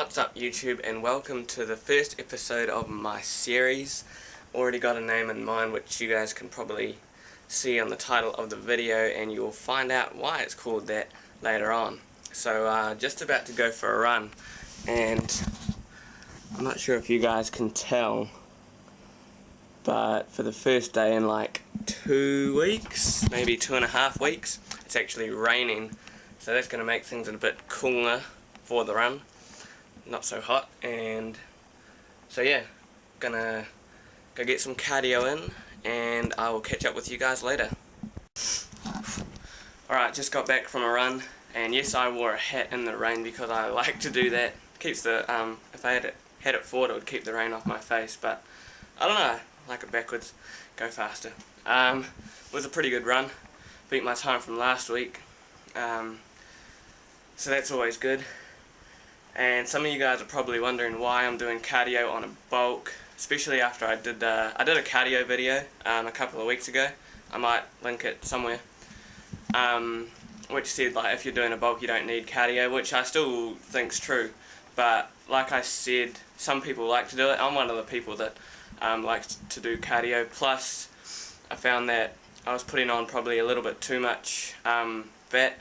What's up YouTube, and welcome to the first episode of my series. Already got a name in mind which you guys can probably see on the title of the video, and you'll find out why it's called that later on. So just about to go for a run, and I'm not sure if you guys can tell, but for the first day in like 2 weeks, maybe 2.5 weeks, it's actually raining, so that's going to make things a bit cooler for the run, not so hot. And so yeah, gonna go get some cardio in, and I will catch up with you guys later. Alright, just got back from a run, and yes, I wore a hat in the rain because I like to do that. Keeps the if I had it forward, it would keep the rain off my face, but I don't know, I like it backwards, go faster. It was a pretty good run, beat my time from last week, so that's always good. And some of you guys are probably wondering why I'm doing cardio on a bulk, especially after I did a cardio video a couple of weeks ago. I might link it somewhere, which said like if you're doing a bulk you don't need cardio, which I still think's true. But like I said, some people like to do it. I'm one of the people that likes to do cardio. Plus, I found that I was putting on probably a little bit too much fat,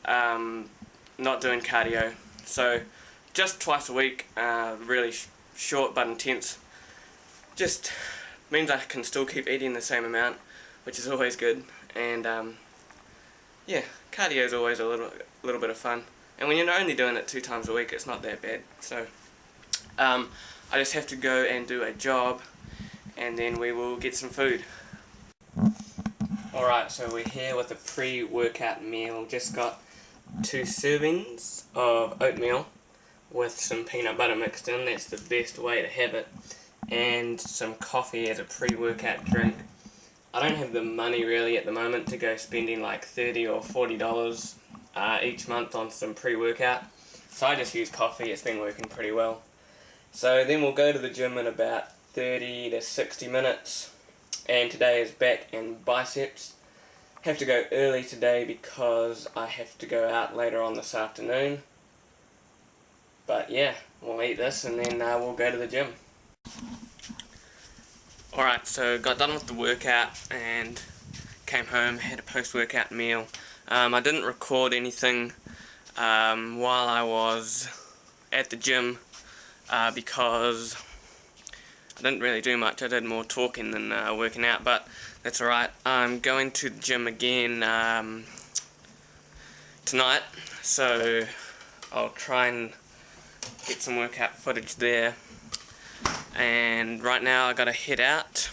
not doing cardio. So just twice a week, really short but intense, just means I can still keep eating the same amount, which is always good. And yeah, cardio is always a little bit of fun, and when you're only doing it 2 times a week, it's not that bad. So I just have to go and do a job, and then we will get some food. Alright, so we're here with a pre-workout meal. Just got 2 servings of oatmeal with some peanut butter mixed in. That's the best way to have it. And some coffee as a pre-workout drink. I don't have the money really at the moment to go spending like $30 or $40 each month on some pre-workout, so I just use coffee. It's been working pretty well. So then we'll go to the gym in about 30 to 60 minutes, and today is back and biceps. Have to go early today because I have to go out later on this afternoon. But yeah, we'll eat this and then we'll go to the gym. Alright, so got done with the workout and came home, had a post-workout meal. I didn't record anything while I was at the gym because I didn't really do much. I did more talking than working out, but that's alright. I'm going to the gym again tonight, so I'll try and get some workout footage there. And right now I gotta head out,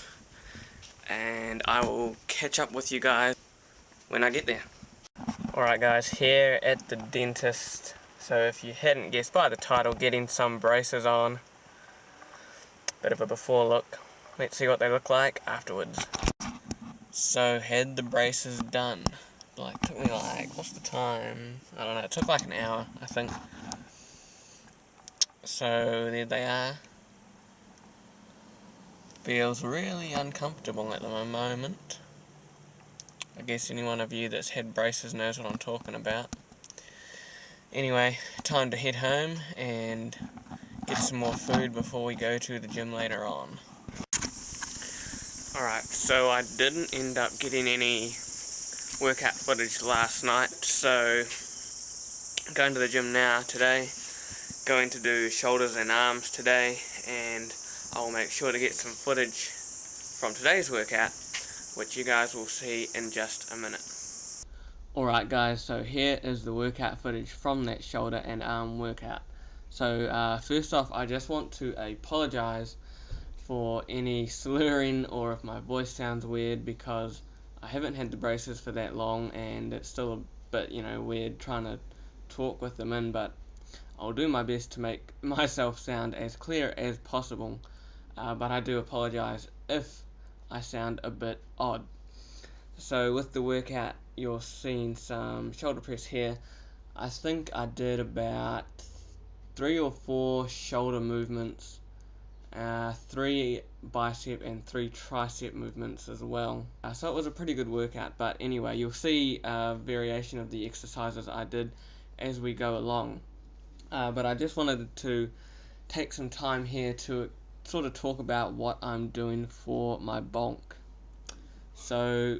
and I will catch up with you guys when I get there. Alright guys, here at the dentist. So if you hadn't guessed by the title, getting some braces on. Bit of a before look. Let's see what they look like afterwards. So had the braces done. Like, took me like, what's the time? I don't know, it took like an hour, I think. So there they are. Feels really uncomfortable at the moment. I guess any one of you that's had braces knows what I'm talking about. Anyway, time to head home and get some more food before we go to the gym later on. Alright, so I didn't end up getting any workout footage last night, so going to the gym now today. Going to do shoulders and arms today, and I'll make sure to get some footage from today's workout, which you guys will see in just a minute. Alright guys, so here is the workout footage from that shoulder and arm workout. So first off, I just want to apologise for any slurring or if my voice sounds weird, because I haven't had the braces for that long and it's still a bit, weird trying to talk with them in, but I'll do my best to make myself sound as clear as possible, but I do apologise if I sound a bit odd. So with the workout, you're seeing some shoulder press here. I think I did about 3 or 4 shoulder movements, 3 bicep and 3 tricep movements as well. So it was a pretty good workout, but anyway, you'll see a variation of the exercises I did as we go along. But I just wanted to take some time here to sort of talk about what I'm doing for my bulk. So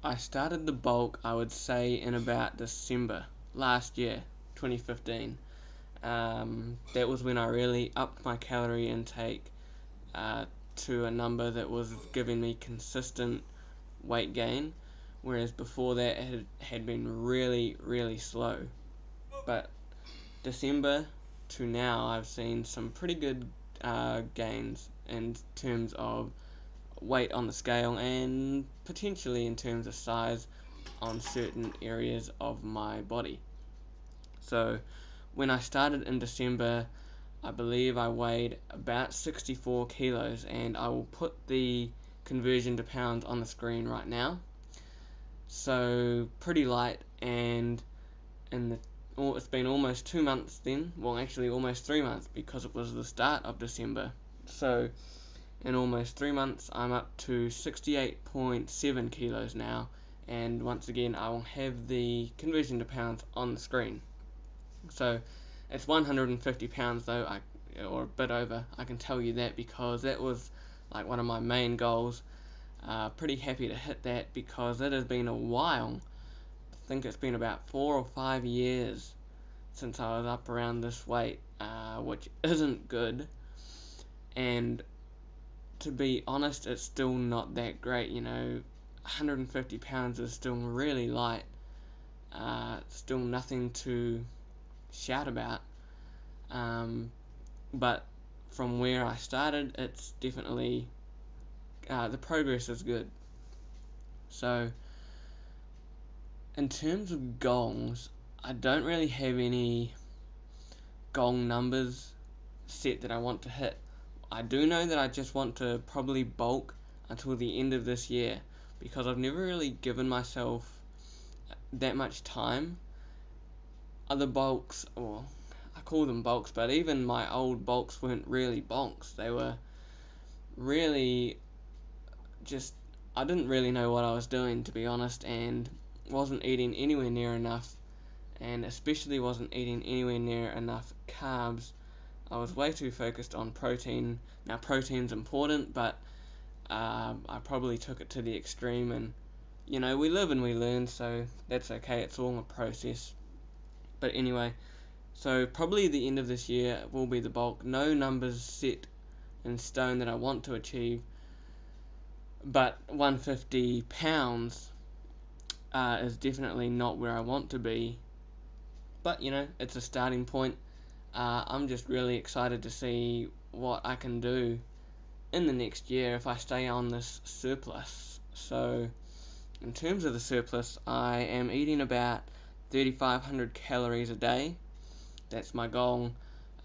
I started the bulk, I would say, in about December last year, 2015. That was when I really upped my calorie intake to a number that was giving me consistent weight gain, whereas before that it had been really slow. But December to now, I've seen some pretty good gains in terms of weight on the scale and potentially in terms of size on certain areas of my body. So when I started in December, I believe I weighed about 64 kilos, and I will put the conversion to pounds on the screen right now. So pretty light, and it's been almost 2 months then, well actually almost 3 months, because it was the start of December. So in almost 3 months I'm up to 68.7 kilos now, and once again I will have the conversion to pounds on the screen. So it's 150 pounds though, or a bit over, I can tell you that, because that was like one of my main goals. Pretty happy to hit that, because it has been a while. I think it's been about 4 or 5 years since I was up around this weight, which isn't good. And to be honest, it's still not that great. 150 pounds is still really light. Still nothing to shout about. But from where I started, it's definitely the progress is good. So in terms of goals, I don't really have any goal numbers set that I want to hit. I do know that I just want to probably bulk until the end of this year, because I've never really given myself that much time. Other bulks, or I call them bulks, but even my old bulks weren't really bulks. They were really just, I didn't really know what I was doing, to be honest, and wasn't eating anywhere near enough, and especially wasn't eating anywhere near enough carbs. I was way too focused on protein. Now protein's important, but I probably took it to the extreme, and we live and we learn, so that's okay, it's all a process. But anyway, so probably the end of this year will be the bulk. No numbers set in stone that I want to achieve, but 150 pounds is definitely not where I want to be, but it's a starting point. I'm just really excited to see what I can do in the next year if I stay on this surplus. So in terms of the surplus, I am eating about 3,500 calories a day. That's my goal.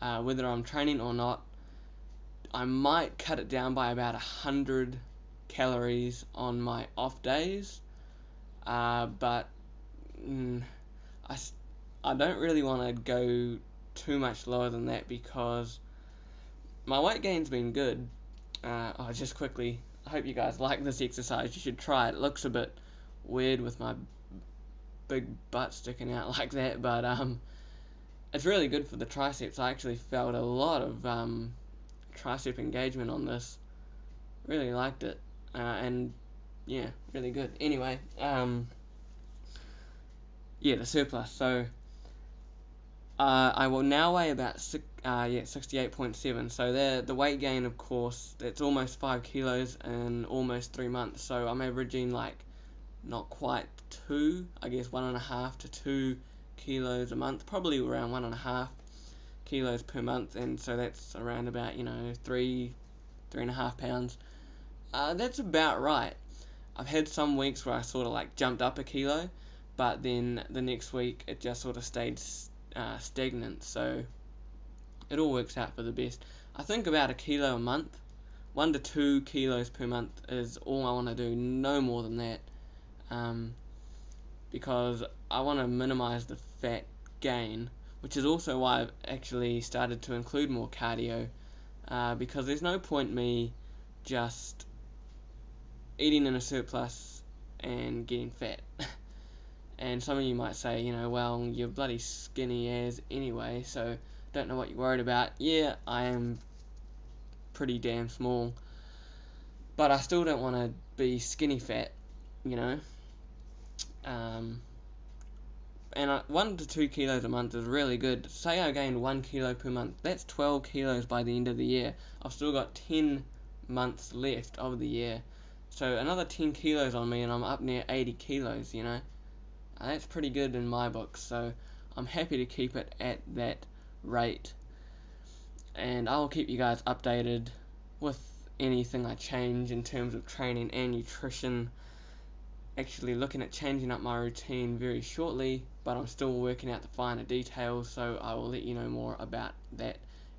Whether I'm training or not, I might cut it down by about 100 calories on my off days, but I don't really want to go too much lower than that, because my weight gain's been good. Just quickly, I hope you guys like this exercise. You should try it. It looks a bit weird with my big butt sticking out like that, but it's really good for the triceps. I actually felt a lot of tricep engagement on this. Really liked it, and yeah, really good. Anyway, the surplus. So I will now weigh about 68.7. So the weight gain, of course, that's almost 5 kilos in almost 3 months. So I'm averaging like not quite 2, I guess 1.5 to 2 kilos a month, probably around 1.5 kilos per month, and so that's around about 3.5 pounds. That's about right. I've had some weeks where I sort of like jumped up a kilo, but then the next week it just sort of stayed stagnant, so it all works out for the best. I think about a kilo a month, 1 to 2 kilos per month is all I want to do, no more than that, because I want to minimize the fat gain, which is also why I've actually started to include more cardio, because there's no point me just eating in a surplus and getting fat. And some of you might say, you know, well, you're bloody skinny as anyway, so don't know what you're worried about. Yeah, I am pretty damn small, but I still don't want to be skinny fat, you know. And 1 to 2 kilos a month is really good. Say I gained 1 kilo per month, that's 12 kilos by the end of the year. I've still got 10 months left of the year, so another 10 kilos on me and I'm up near 80 kilos, you know. That's pretty good in my book, so I'm happy to keep it at that rate. And I'll keep you guys updated with anything I change in terms of training and nutrition. Actually looking at changing up my routine very shortly, but I'm still working out the finer details, so I will let you know more about that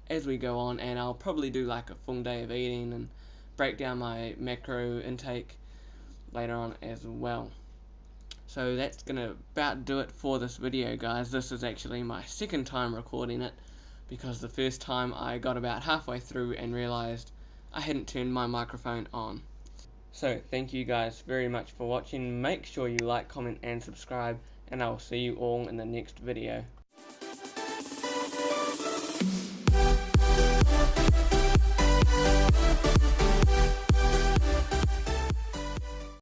as we go on. And I'll probably do like a full day of eating and break down my macro intake later on as well. So that's gonna about do it for this video, guys. This is actually my second time recording it, because the first time I got about halfway through and realized I hadn't turned my microphone on. So thank you guys very much for watching. Make sure you like, comment and subscribe, and I will see you all in the next video.